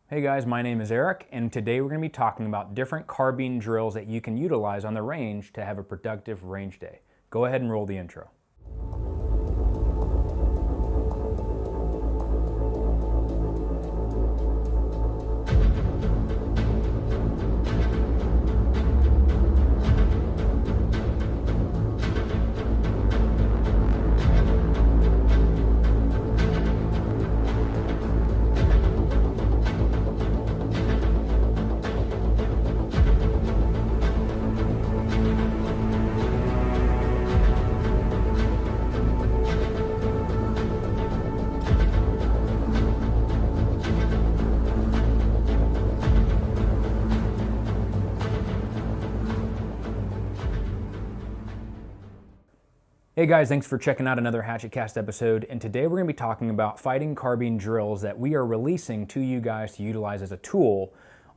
Hey guys, my name is Eric, and today we're going to be talking about different carbine drills that you can utilize on the range to have a productive range day. Go ahead and roll the intro. Hey guys, thanks for checking out another HatchetCast episode, and today we're going to be talking about fighting carbine drills that we are releasing to you guys to utilize as a tool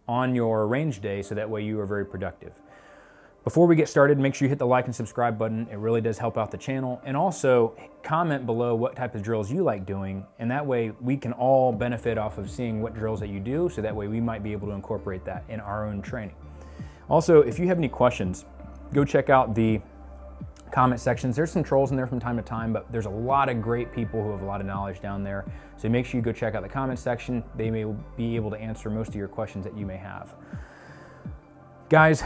on your range day so that way you are very productive. Before we get started, make sure you hit the like and subscribe button. It really does help out the channel, and also comment below what type of drills you like doing, and that way we can all benefit off of seeing what drills that you do, so that way we might be able to incorporate that in our own training. Also, if you have any questions, go check out the comment sections. There's some trolls in there from time to time, but there's a lot of great people who have a lot of knowledge down there. So make sure you go check out the comment section. They may be able to answer most of your questions that you may have. Guys,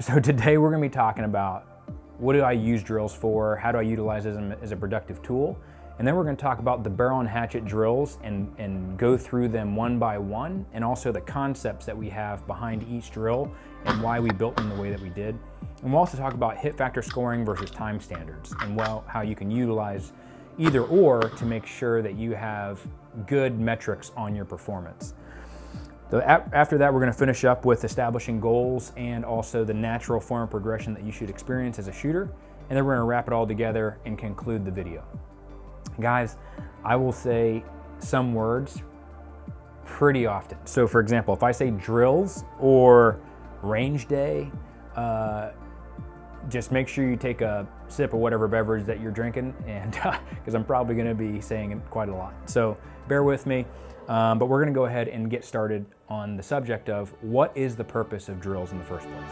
so today we're going to be talking about what do I use drills for, how do I utilize them as a productive tool, and then we're going to talk about the barrel and hatchet drills and go through them one by one, and also the concepts that we have behind each drill and why we built them the way that we did. And we'll also talk about hit factor scoring versus time standards and how you can utilize either or to make sure that you have good metrics on your performance. So after that, we're going to finish up with establishing goals and also the natural form of progression that you should experience as a shooter. And then we're going to wrap it all together and conclude the video. Guys, I will say some words pretty often. So for example, if I say drills or range day, just make sure you take a sip of whatever beverage that you're drinking, and because I'm probably going to be saying it quite a lot. So bear with me, but we're going to go ahead and get started on the subject of what is the purpose of drills in the first place.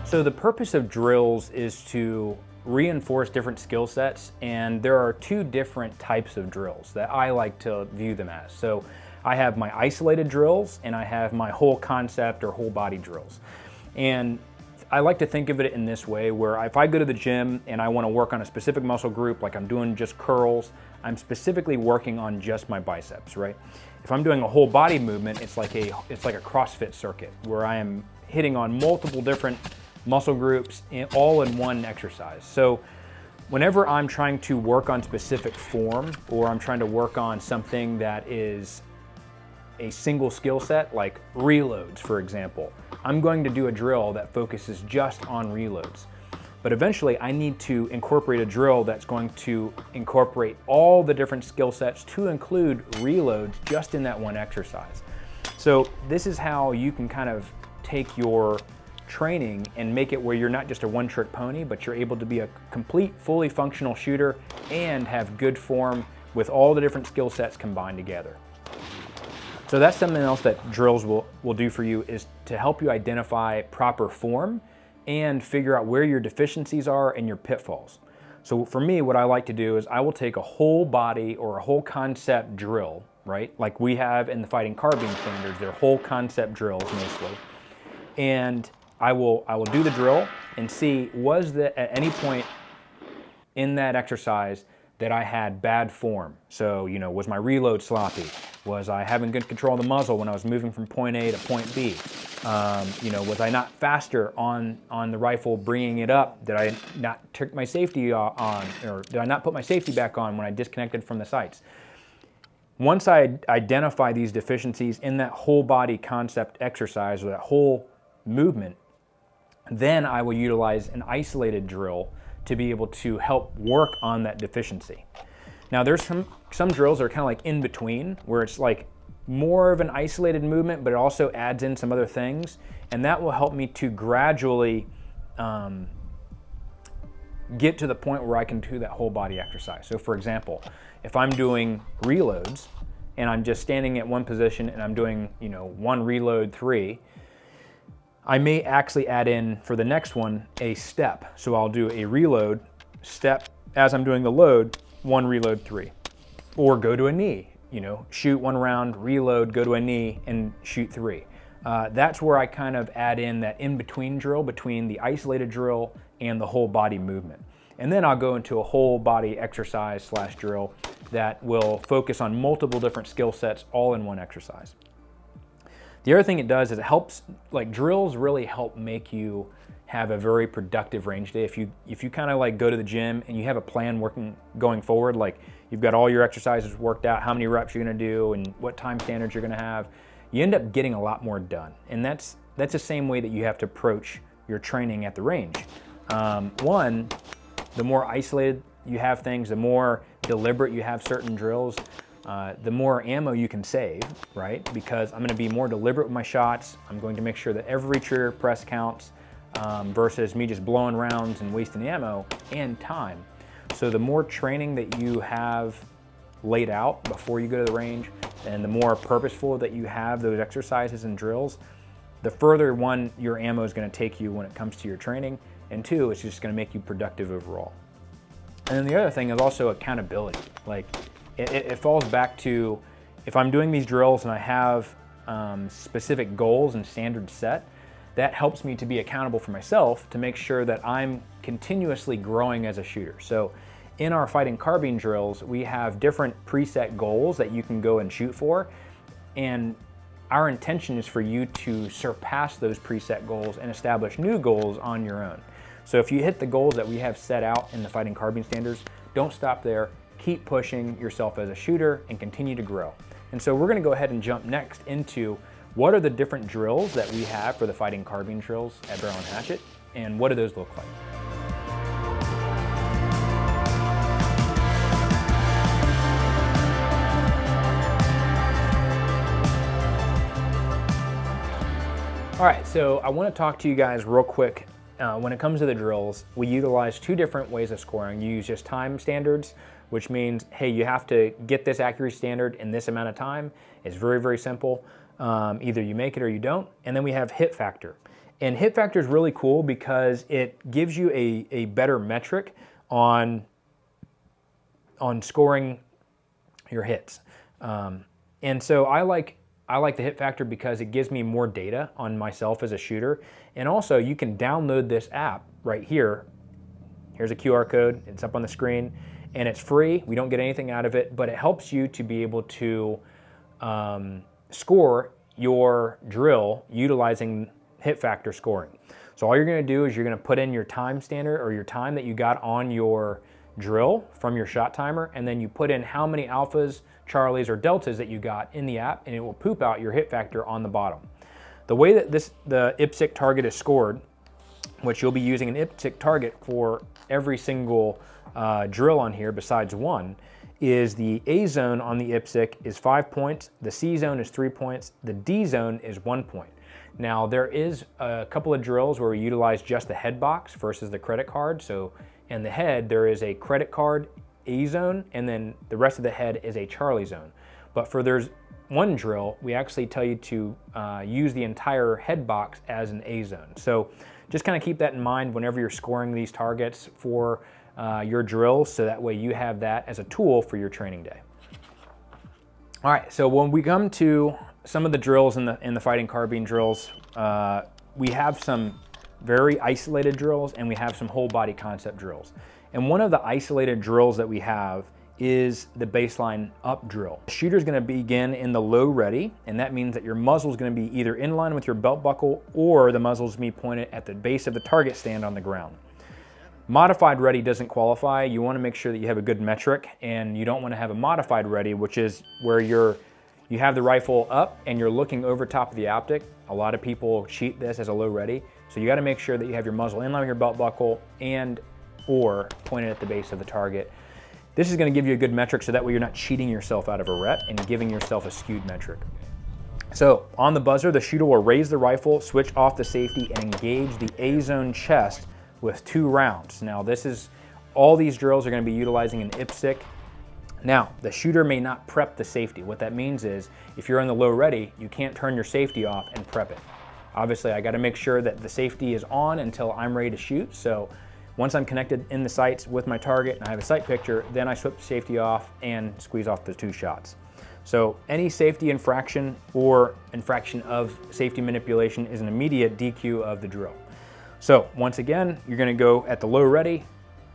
So the purpose of drills is to reinforce different skill sets, and there are two different types of drills that I like to view them as. So I have my isolated drills and I have my whole concept or whole body drills. And I like to think of it in this way, where if I go to the gym and I want to work on a specific muscle group, like I'm doing just curls, I'm specifically working on just my biceps, right? If I'm doing a whole body movement, it's like a CrossFit circuit where I am hitting on multiple different muscle groups all in one exercise. So whenever I'm trying to work on specific form, or I'm trying to work on something that is a single skill set, like reloads, for example, I'm going to do a drill that focuses just on reloads. But eventually I need to incorporate a drill that's going to incorporate all the different skill sets to include reloads just in that one exercise. So this is how you can kind of take your training and make it where you're not just a one-trick pony, but you're able to be a complete, fully functional shooter and have good form with all the different skill sets combined together. So that's something else that drills will do for you, is to help you identify proper form and figure out where your deficiencies are and your pitfalls. So for me, what I like to do is I will take a whole body or a whole concept drill, right? Like we have in the fighting carbine standards, they're whole concept drills mostly. And I will do the drill and see, at any point in that exercise that I had bad form. So, was my reload sloppy? Was I having good control of the muzzle when I was moving from point A to point B? Was I not faster on the rifle bringing it up? Did I not take my safety on, or did I not put my safety back on when I disconnected from the sights? Once I identify these deficiencies in that whole body concept exercise, or that whole movement, then I will utilize an isolated drill to be able to help work on that deficiency. Now there's some drills that are kind of like in between, where it's like more of an isolated movement, but it also adds in some other things, and that will help me to gradually get to the point where I can do that whole body exercise. So for example, if I'm doing reloads and I'm just standing at one position and I'm doing, you know, 1 reload 3, I may actually add in for the next one a step. So I'll do a reload step as I'm doing the load, 1 reload 3, or go to a knee, you know, shoot 1 round, reload, go to a knee and shoot 3. That's where I kind of add in that in-between drill between the isolated drill and the whole body movement. And then I'll go into a whole body exercise / drill that will focus on multiple different skill sets all in one exercise. The other thing it does is it helps, like drills really help make you have a very productive range day. If you kind of like go to the gym and you have a plan going forward, like you've got all your exercises worked out, how many reps you're gonna do and what time standards you're gonna have, you end up getting a lot more done. And that's the same way that you have to approach your training at the range. One, the more isolated you have things, the more deliberate you have certain drills, the more ammo you can save, right? Because I'm gonna be more deliberate with my shots. I'm going to make sure that every trigger press counts versus me just blowing rounds and wasting ammo and time. So the more training that you have laid out before you go to the range and the more purposeful that you have those exercises and drills, the further, one, your ammo is gonna take you when it comes to your training, and two, it's just gonna make you productive overall. And then the other thing is also accountability. Like it falls back to, if I'm doing these drills and I have specific goals and standards set, that helps me to be accountable for myself to make sure that I'm continuously growing as a shooter. So in our fighting carbine drills, we have different preset goals that you can go and shoot for. And our intention is for you to surpass those preset goals and establish new goals on your own. So if you hit the goals that we have set out in the fighting carbine standards, don't stop there. Keep pushing yourself as a shooter and continue to grow. And so we're gonna go ahead and jump next into what are the different drills that we have for the fighting carbine drills at Barrel and Hatchet, and what do those look like? All right, so I want to talk to you guys real quick. When it comes to the drills, we utilize 2 different ways of scoring. You use just time standards, which means, hey, you have to get this accuracy standard in this amount of time. It's very, very simple. Either you make it or you don't. And then we have hit factor. And hit factor is really cool because it gives you a better metric on scoring your hits. And so I like the hit factor because it gives me more data on myself as a shooter. And also you can download this app right here. Here's a QR code, it's up on the screen, and it's free. We don't get anything out of it, but it helps you to be able to score your drill utilizing hit factor scoring. So all you're gonna do is you're gonna put in your time standard or your time that you got on your drill from your shot timer, and then you put in how many alphas, charlies, or deltas that you got in the app, and it will poop out your hit factor on the bottom. The way that the IPSC target is scored, which you'll be using an IPSC target for every single drill on here besides one, is the A zone on the IPSC is 5 points, the C zone is 3 points, the D zone is 1 point. Now there is a couple of drills where we utilize just the head box versus the credit card. So in the head, there is a credit card A zone, and then the rest of the head is a Charlie zone. But for there's one drill, we actually tell you to use the entire head box as an A zone. So just kind of keep that in mind whenever you're scoring these targets for your drills, so that way you have that as a tool for your training day. All right, so when we come to some of the drills in the fighting carbine drills, we have some very isolated drills and we have some whole body concept drills. And one of the isolated drills that we have is the baseline up drill. The shooter's gonna begin in the low ready, and that means that your muzzle's gonna be either in line with your belt buckle or the muzzle's gonna be pointed at the base of the target stand on the ground. Modified ready doesn't qualify. You wanna make sure that you have a good metric, and you don't wanna have a modified ready, which is where you have the rifle up and you're looking over top of the optic. A lot of people cheat this as a low ready. So you gotta make sure that you have your muzzle in line with your belt buckle and or pointed at the base of the target. This is gonna give you a good metric, so that way you're not cheating yourself out of a rep and giving yourself a skewed metric. So on the buzzer, the shooter will raise the rifle, switch off the safety, and engage the A zone chest with 2 rounds. Now all these drills are going to be utilizing an IPSC. Now, the shooter may not prep the safety. What that means is, if you're on the low ready, you can't turn your safety off and prep it. Obviously, I got to make sure that the safety is on until I'm ready to shoot. So once I'm connected in the sights with my target and I have a sight picture, then I switch the safety off and squeeze off the 2 shots. So any safety infraction or infraction of safety manipulation is an immediate DQ of the drill. So once again, you're going to go at the low ready.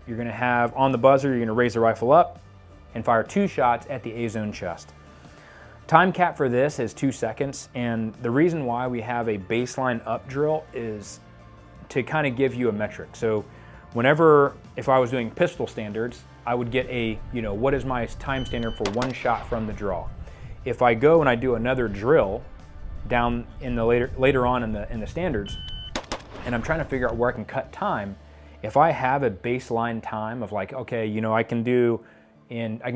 You're going to have on the buzzer, you're going to raise the rifle up and fire 2 shots at the A-zone chest. Time cap for this is 2 seconds, and the reason why we have a baseline up drill is to kind of give you a metric. So whenever, if I was doing pistol standards, I would get a, what is my time standard for 1 shot from the draw? If I go and I do another drill down in the later on in the standards, and I'm trying to figure out where I can cut time, if I have a baseline time of like, okay, I can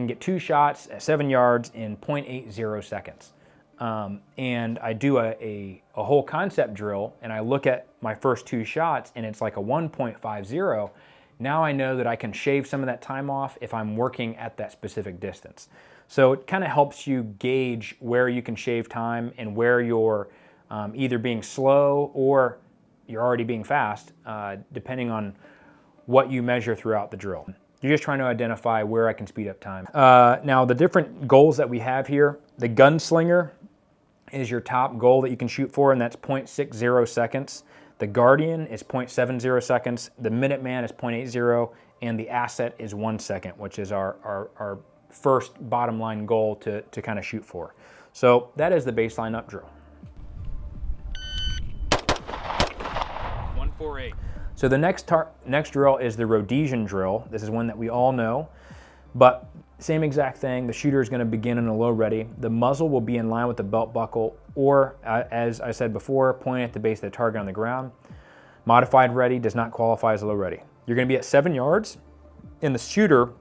get 2 shots at 7 yards in 0.80 seconds. And I do a whole concept drill and I look at my first 2 shots and it's like a 1.50. Now I know that I can shave some of that time off if I'm working at that specific distance. So it kind of helps you gauge where you can shave time and where you're either being slow or you're already being fast, depending on what you measure throughout the drill. You're just trying to identify where I can speed up time. Now the different goals that we have here, the gunslinger is your top goal that you can shoot for, and that's 0.60 seconds. The Guardian is 0.70 seconds. The Minuteman is 0.80, and the Asset is 1 second, which is our first bottom line goal to kind of shoot for. So that is the baseline up drill. 148. So the next drill is the Rhodesian drill. This is one that we all know, but same exact thing. The shooter is going to begin in a low ready. The muzzle will be in line with the belt buckle, or as I said before, pointing at the base of the target on the ground. Modified ready does not qualify as a low ready. You're going to be at 7 yards, and the shooter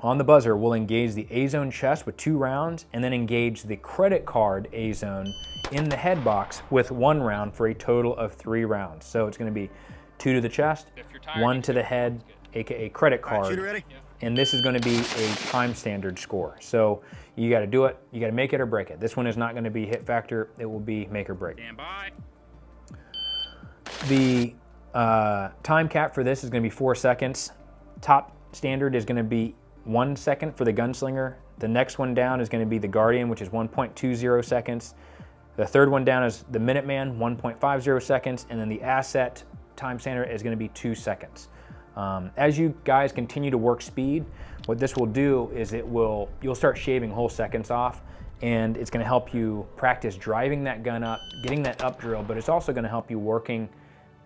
on the buzzer will engage the A-zone chest with 2 rounds, and then engage the credit card A-zone in the head box with 1 round for a total of 3 rounds. So it's going to be 2 to the chest, 1 to the head, aka credit card. Shooter ready? And this is going to be a time standard score. So you got to do it, you got to make it or break it. This one is not going to be hit factor, it will be make or break. Stand by. The time cap for this is going to be 4 seconds. Top standard is going to be 1 second for the gunslinger. The next one down is going to be the Guardian, which is 1.20 seconds. The third one down is the Minuteman, 1.50 seconds, and then the Asset time standard is going to be 2 seconds. As you guys continue to work speed, what this will do is you'll start shaving whole seconds off, and it's going to help you practice driving that gun up, getting that up drill, but it's also going to help you working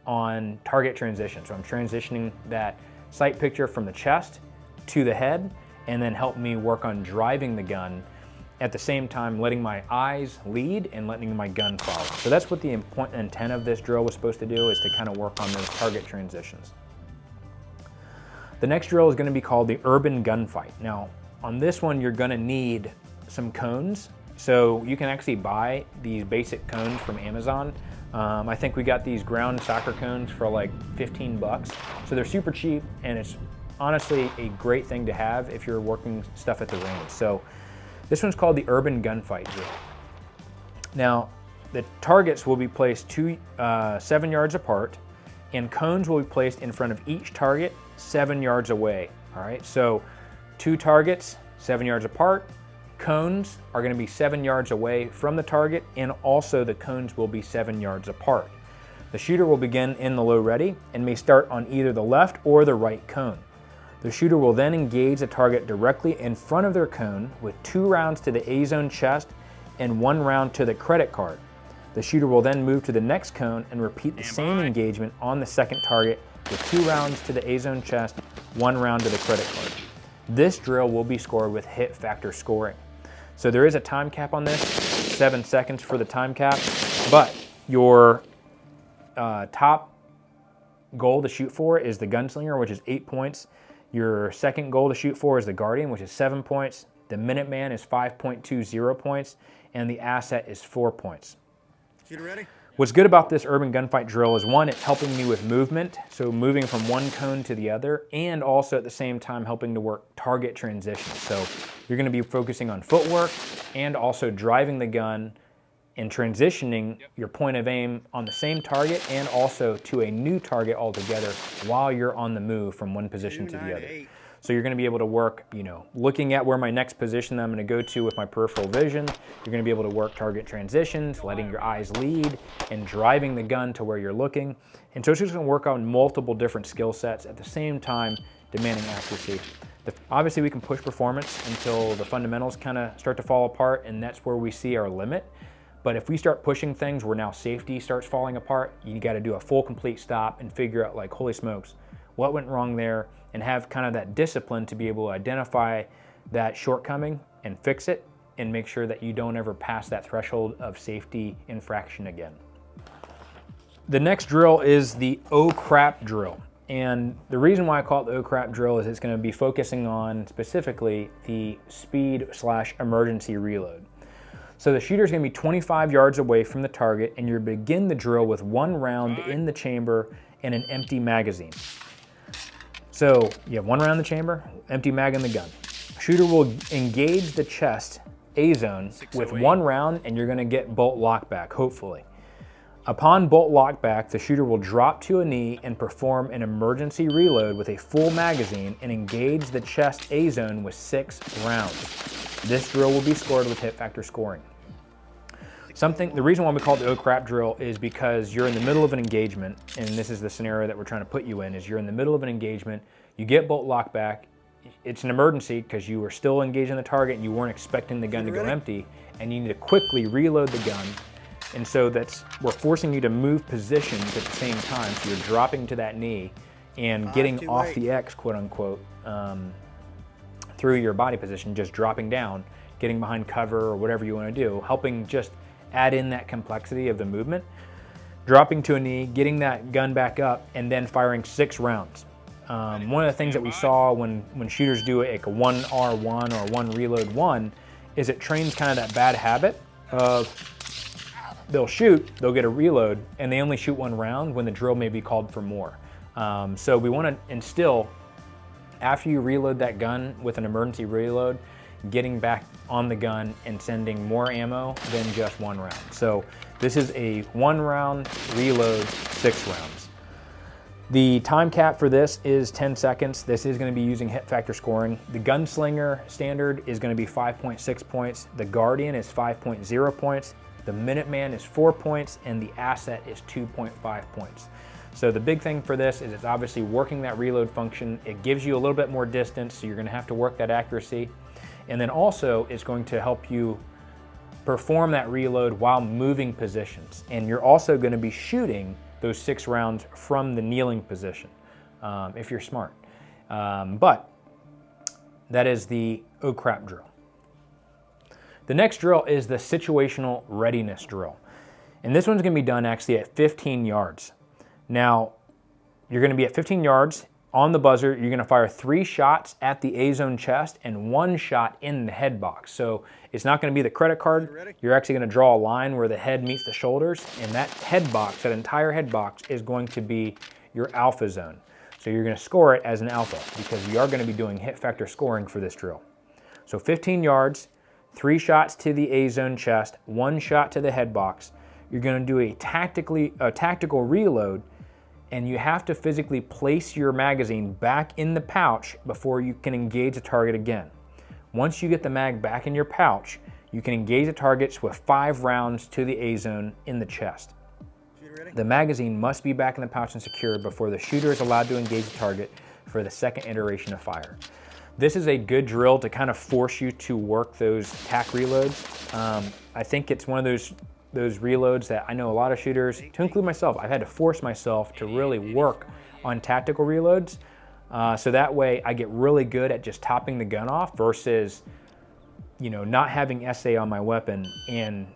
on target transition. So I'm transitioning that sight picture from the chest to the head, and then help me work on driving the gun at the same time, letting my eyes lead and letting my gun follow. So that's what the intent of this drill was supposed to do, is to kind of work on those target transitions. The next drill is going to be called the Urban Gunfight. Now, on this one, you're going to need some cones. So you can actually buy these basic cones from Amazon. I think we got these ground soccer cones for like 15 bucks. So they're super cheap, and it's honestly a great thing to have if you're working stuff at the range. So this one's called the Urban Gunfight drill. Now, the targets will be placed 7 yards apart, and cones will be placed in front of each target 7 yards away. All right, so 2 targets, 7 yards apart. Cones are going to be 7 yards away from the target, and also the cones will be 7 yards apart. The shooter will begin in the low ready and may start on either the left or the right cone. The shooter will then engage the target directly in front of their cone with 2 rounds to the A-zone chest and 1 round to the credit card. The shooter will then move to the next cone and repeat the same engagement on the second target with 2 rounds to the A-zone chest, 1 round to the credit card. This drill will be scored with hit factor scoring. So there is a time cap on this, 7 seconds for the time cap, but your top goal to shoot for is the Gunslinger, which is 8 points. Your second goal to shoot for is the Guardian, which is 7 points. The Minuteman is 5.20 points, and the Asset is 4 points. Shooter ready? What's good about this urban gunfight drill is one, it's helping me with movement, so moving from one cone to the other, and also at the same time helping to work target transitions. So you're gonna be focusing on footwork and also driving the gun and transitioning your point of aim on the same target and also to a new target altogether while you're on the move from one position to the other. So you're gonna be able to work, looking at where my next position that I'm gonna go to with my peripheral vision. You're gonna be able to work target transitions, letting your eyes lead, and driving the gun to where you're looking. And so it's just gonna work on multiple different skill sets at the same time, demanding accuracy. Obviously we can push performance until the fundamentals kind of start to fall apart, and that's where we see our limit. But if we start pushing things where now safety starts falling apart, you gotta do a full complete stop and figure out, like, holy smokes, what went wrong there, and have kind of that discipline to be able to identify that shortcoming and fix it and make sure that you don't ever pass that threshold of safety infraction again. The next drill is the oh crap drill. And the reason why I call it the oh crap drill is it's gonna be focusing on specifically the speed/emergency reload. So the shooter's gonna be 25 yards away from the target, and you begin the drill with one round in the chamber and an empty magazine. So you have one round in the chamber, empty mag in the gun. Shooter will engage the chest A zone with one round, and you're gonna get bolt lockback, hopefully. Upon bolt lockback, the shooter will drop to a knee and perform an emergency reload with a full magazine and engage the chest A zone with 6 rounds. This drill will be scored with hit factor scoring. The reason why we call it the oh crap drill is because you're in the middle of an engagement, and this is the scenario that we're trying to put you in, is you're in the middle of an engagement, you get bolt lockback, it's an emergency because you were still engaging the target and you weren't expecting the gun to go empty, and you need to quickly reload the gun. And so we're forcing you to move positions at the same time, so you're dropping to that knee and getting off the X, quote unquote, through your body position, just dropping down, getting behind cover or whatever you want to do, helping just add in that complexity of the movement, dropping to a knee, getting that gun back up, and then firing 6 rounds. One of the things that we saw when shooters do like a 1R1 or 1 reload 1 is it trains kind of that bad habit of they'll shoot, they'll get a reload, and they only shoot 1 round when the drill may be called for more. So we want to instill, after you reload that gun with an emergency reload, getting back on the gun and sending more ammo than just 1 round. So this is a 1 round reload, 6 rounds. The time cap for this is 10 seconds. This is going to be using hit factor scoring. The Gunslinger standard is going to be 5.6 points. The Guardian is 5.0 points. The Minuteman is 4 points, and the Asset is 2.5 points. So the big thing for this is it's obviously working that reload function. It gives you a little bit more distance, so you're gonna have to work that accuracy. And then also it's going to help you perform that reload while moving positions. And you're also gonna be shooting those 6 rounds from the kneeling position, if you're smart. But that is the oh crap drill. The next drill is the Situational Readiness drill. And this one's gonna be done actually at 15 yards. Now, you're gonna be at 15 yards on the buzzer. You're gonna fire 3 shots at the A-zone chest and 1 shot in the head box. So it's not gonna be the credit card. You're actually gonna draw a line where the head meets the shoulders, and that head box, that entire head box, is going to be your alpha zone. So you're gonna score it as an alpha because you are gonna be doing hit factor scoring for this drill. So 15 yards, 3 shots to the A-zone chest, 1 shot to the head box. You're gonna do a tactical reload, and you have to physically place your magazine back in the pouch before you can engage the target again. Once you get the mag back in your pouch, you can engage the targets with 5 rounds to the A-zone in the chest. The magazine must be back in the pouch and secured before the shooter is allowed to engage the target for the second iteration of fire. This is a good drill to kind of force you to work those tac reloads. I think it's one of those reloads that I know a lot of shooters, to include myself, I've had to force myself to really work on tactical reloads. So that way I get really good at just topping the gun off versus, not having SA on my weapon and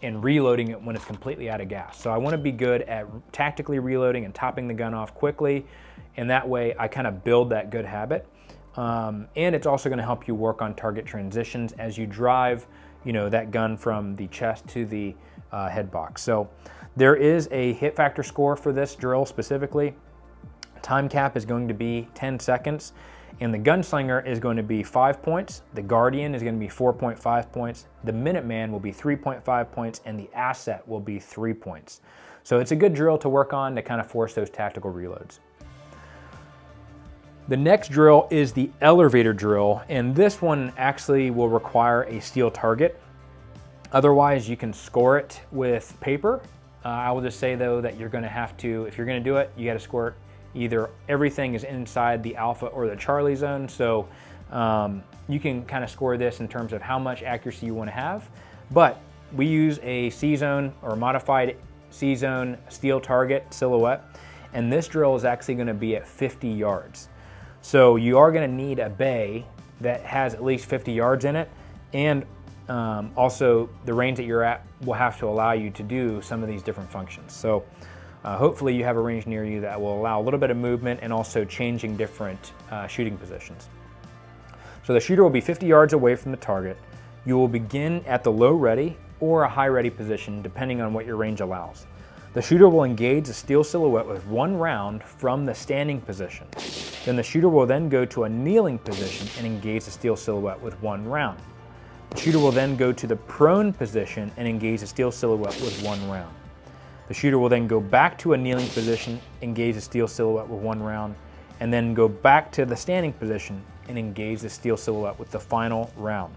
reloading it when it's completely out of gas. So I want to be good at tactically reloading and topping the gun off quickly, and that way I kind of build that good habit. And it's also going to help you work on target transitions as you drive that gun from the chest to the head box. So there is a hit factor score for this drill specifically. Time cap is going to be 10 seconds, and the gunslinger is going to be 5 points. The guardian is going to be 4.5 points. The Minuteman will be 3.5 points, and the asset will be 3 points. So it's a good drill to work on to kind of force those tactical reloads. The next drill is the elevator drill, and this one actually will require a steel target. Otherwise, you can score it with paper. I will just say though that you're going to have to, if you're going to do it, you got to score it either everything is inside the Alpha or the Charlie zone. So you can kind of score this in terms of how much accuracy you want to have. But we use a C-zone or modified C-zone steel target silhouette, and this drill is actually going to be at 50 yards. So you are going to need a bay that has at least 50 yards in it, and also the range that you're at will have to allow you to do some of these different functions. So hopefully you have a range near you that will allow a little bit of movement and also changing different shooting positions. So the shooter will be 50 yards away from the target. You will begin at the low ready or a high ready position depending on what your range allows. The shooter will engage the steel silhouette with 1 round from the standing position. Then the shooter will then go to a kneeling position and engage the steel silhouette with 1 round. The shooter will then go to the prone position and engage the steel silhouette with 1 round. The shooter will then go back to a kneeling position, engage the steel silhouette with 1 round, and then go back to the standing position and engage the steel silhouette with the final round.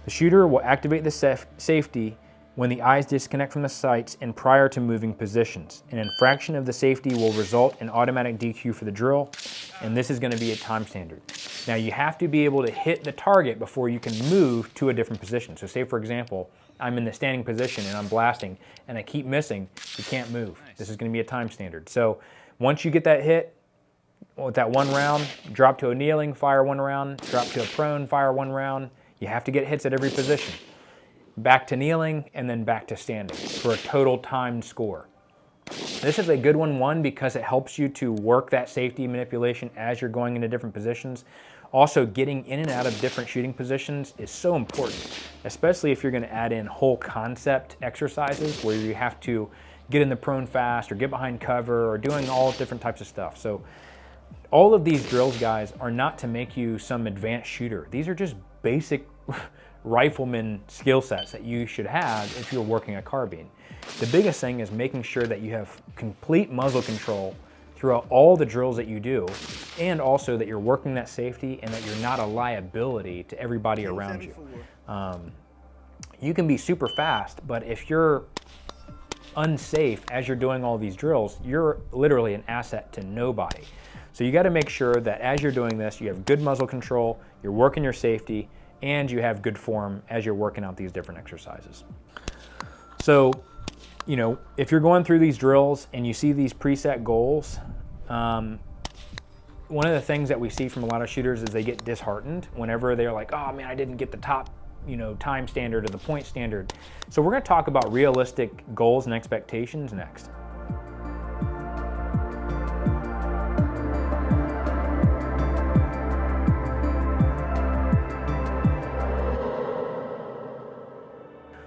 The shooter will activate the safety when the eyes disconnect from the sights and prior to moving positions. An infraction of the safety will result in automatic DQ for the drill, and this is going to be a time standard. Now you have to be able to hit the target before you can move to a different position. So say for example, I'm in the standing position and I'm blasting and I keep missing, you can't move. This is going to be a time standard. So once you get that hit with that 1 round, drop to a kneeling, fire 1 round, drop to a prone, fire 1 round. You have to get hits at every position. Back to kneeling, and then back to standing for a total timed score. This is a good one, because it helps you to work that safety manipulation as you're going into different positions. Also, getting in and out of different shooting positions is so important, especially if you're going to add in whole concept exercises where you have to get in the prone fast or get behind cover or doing all different types of stuff. So all of these drills, guys, are not to make you some advanced shooter. These are just basic rifleman skill sets that you should have if you're working a carbine. The biggest thing is making sure that you have complete muzzle control throughout all the drills that you do, and also that you're working that safety and that you're not a liability to everybody around you. You can be super fast, but if you're unsafe as you're doing all these drills, you're literally an asset to nobody. So you got to make sure that as you're doing this, you have good muzzle control, you're working your safety, and you have good form as you're working out these different exercises. So, if you're going through these drills and you see these preset goals, one of the things that we see from a lot of shooters is they get disheartened whenever they're like, oh man, I didn't get the top, time standard or the point standard. So we're going to talk about realistic goals and expectations next.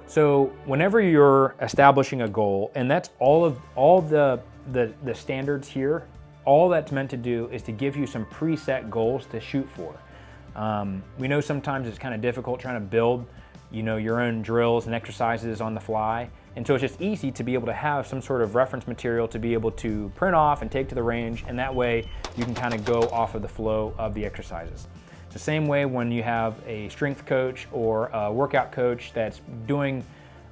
So whenever you're establishing a goal, and that's all the standards here, all that's meant to do is to give you some preset goals to shoot for. We know sometimes it's kind of difficult trying to build, your own drills and exercises on the fly. And so it's just easy to be able to have some sort of reference material to be able to print off and take to the range, and that way you can kind of go off of the flow of the exercises. The same way when you have a strength coach or a workout coach that's doing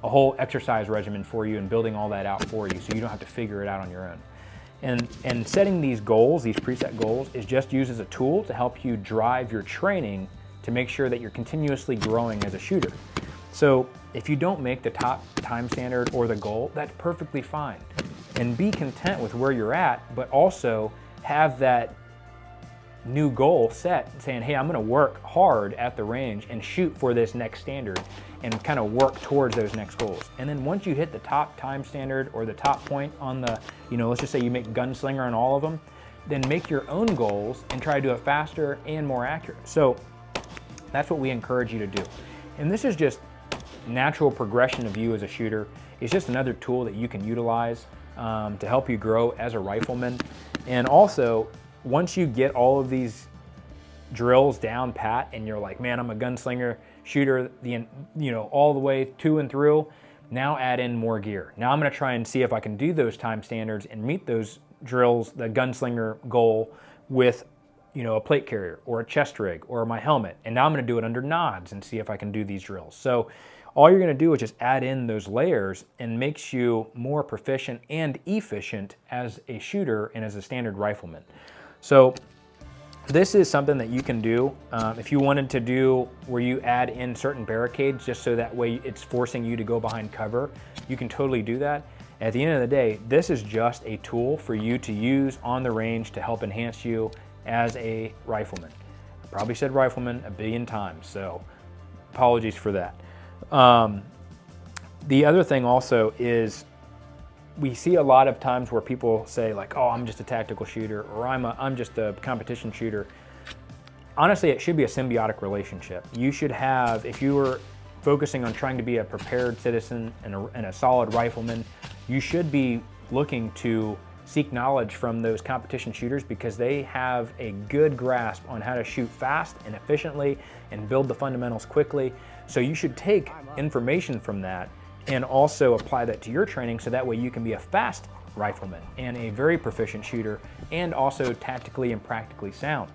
a whole exercise regimen for you and building all that out for you so you don't have to figure it out on your own. And setting these goals, these preset goals, is just used as a tool to help you drive your training to make sure that you're continuously growing as a shooter. So if you don't make the top time standard or the goal, that's perfectly fine. And be content with where you're at, but also have that new goal set, saying, hey, I'm going to work hard at the range and shoot for this next standard and kind of work towards those next goals. And then once you hit the top time standard or the top point on the, let's just say you make gunslinger on all of them, then make your own goals and try to do it faster and more accurate. So that's what we encourage you to do. And this is just natural progression of you as a shooter. It's just another tool that you can utilize to help you grow as a rifleman. And also, once you get all of these drills down pat and you're like, man, I'm a gunslinger shooter, all the way to and through, now add in more gear. Now I'm gonna try and see if I can do those time standards and meet those drills, the gunslinger goal, with a plate carrier or a chest rig or my helmet. And now I'm gonna do it under nods and see if I can do these drills. So all you're gonna do is just add in those layers and makes you more proficient and efficient as a shooter and as a standard rifleman. So this is something that you can do if you wanted to do where you add in certain barricades just so that way it's forcing you to go behind cover. You can totally do that. At the end of the day, this is just a tool for you to use on the range to help enhance you as a rifleman. I probably said rifleman a billion times, so apologies for that. The other thing also is we see a lot of times where people say like, oh, I'm just a tactical shooter, or I'm just a competition shooter. Honestly, it should be a symbiotic relationship. You should have, if you were focusing on trying to be a prepared citizen and a solid rifleman, you should be looking to seek knowledge from those competition shooters because they have a good grasp on how to shoot fast and efficiently and build the fundamentals quickly. So you should take information from that and also apply that to your training so that way you can be a fast rifleman and a very proficient shooter and also tactically and practically sound.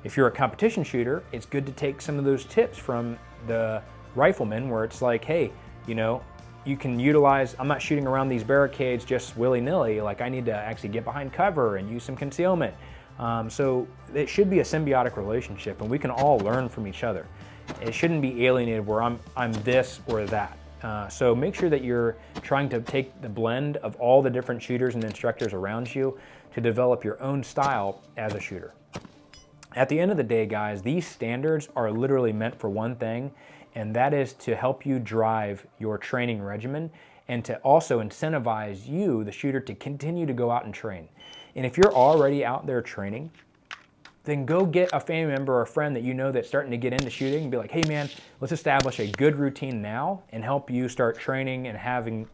If you're a competition shooter, it's good to take some of those tips from the rifleman where it's like, hey, you can utilize, I'm not shooting around these barricades just willy-nilly, like I need to actually get behind cover and use some concealment. So it should be a symbiotic relationship and we can all learn from each other. It shouldn't be alienated where I'm this or that. So make sure that you're trying to take the blend of all the different shooters and instructors around you to develop your own style as a shooter. At the end of the day, guys, these standards are literally meant for one thing, and that is to help you drive your training regimen and to also incentivize you, the shooter, to continue to go out and train. And if you're already out there training, then go get a family member or a friend that you know that's starting to get into shooting and be like, hey man, let's establish a good routine now and help you start training and having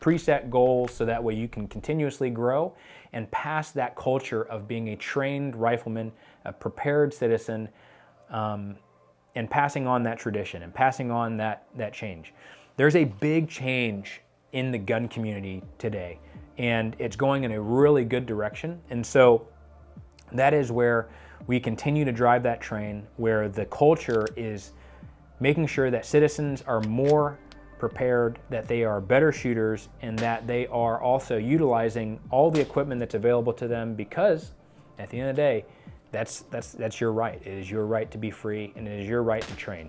preset goals so that way you can continuously grow and pass that culture of being a trained rifleman, a prepared citizen, and passing on that tradition and passing on that change. There's a big change in the gun community today, and it's going in a really good direction. And so that is where we continue to drive that train, where the culture is making sure that citizens are more prepared, that they are better shooters, and that they are also utilizing all the equipment that's available to them, because at the end of the day, that's your right. It is your right to be free, and it is your right to train.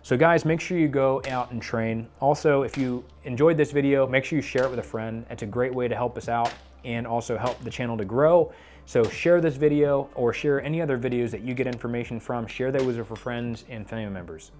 So guys, make sure you go out and train. Also, if you enjoyed this video, make sure you share it with a friend. It's a great way to help us out and also help the channel to grow. So share this video or share any other videos that you get information from. Share those with your friends and family members.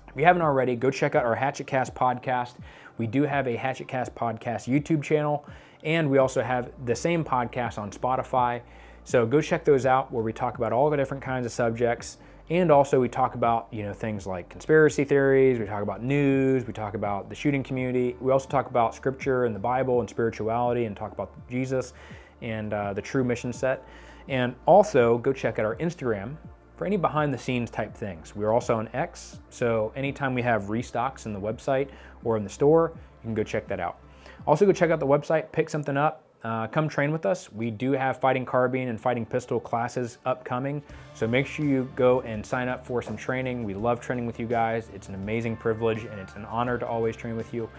If you haven't already, go check out our HatchetCast podcast. We do have a HatchetCast podcast YouTube channel, and we also have the same podcast on Spotify. So go check those out where we talk about all the different kinds of subjects. And also we talk about, things like conspiracy theories, we talk about news, we talk about the shooting community. We also talk about scripture and the Bible and spirituality and talk about Jesus and the true mission set. And also go check out our Instagram for any behind the scenes type things. We're also on X, so anytime we have restocks in the website or in the store, you can go check that out. Also go check out the website, pick something up, come train with us. We do have fighting carbine and fighting pistol classes upcoming, so make sure you go and sign up for some training. We love training with you guys. It's an amazing privilege and it's an honor to always train with you.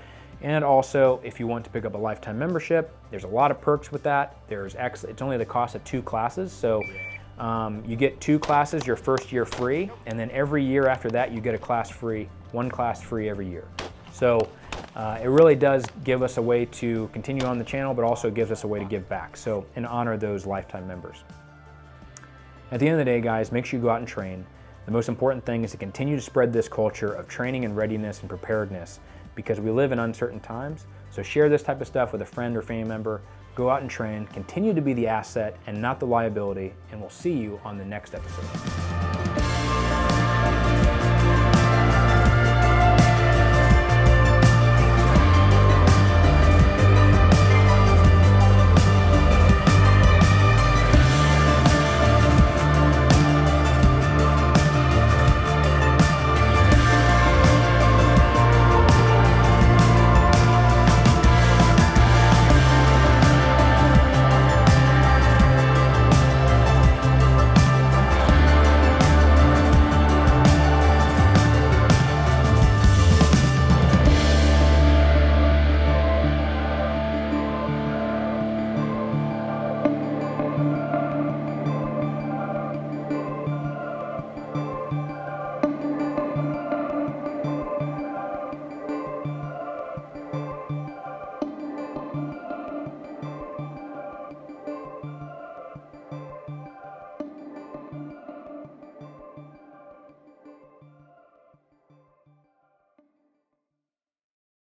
And also, if you want to pick up a lifetime membership, there's a lot of perks with that. It's only the cost of 2 classes, so you get 2 classes your first year free, and then every year after that you get a class free, 1 class free every year. So it really does give us a way to continue on the channel, but also gives us a way to give back, so and honor those lifetime members. At the end of the day, guys, make sure you go out and train. The most important thing is to continue to spread this culture of training and readiness and preparedness, because we live in uncertain times. So share this type of stuff with a friend or family member. Go out and train, continue to be the asset and not the liability, and we'll see you on the next episode.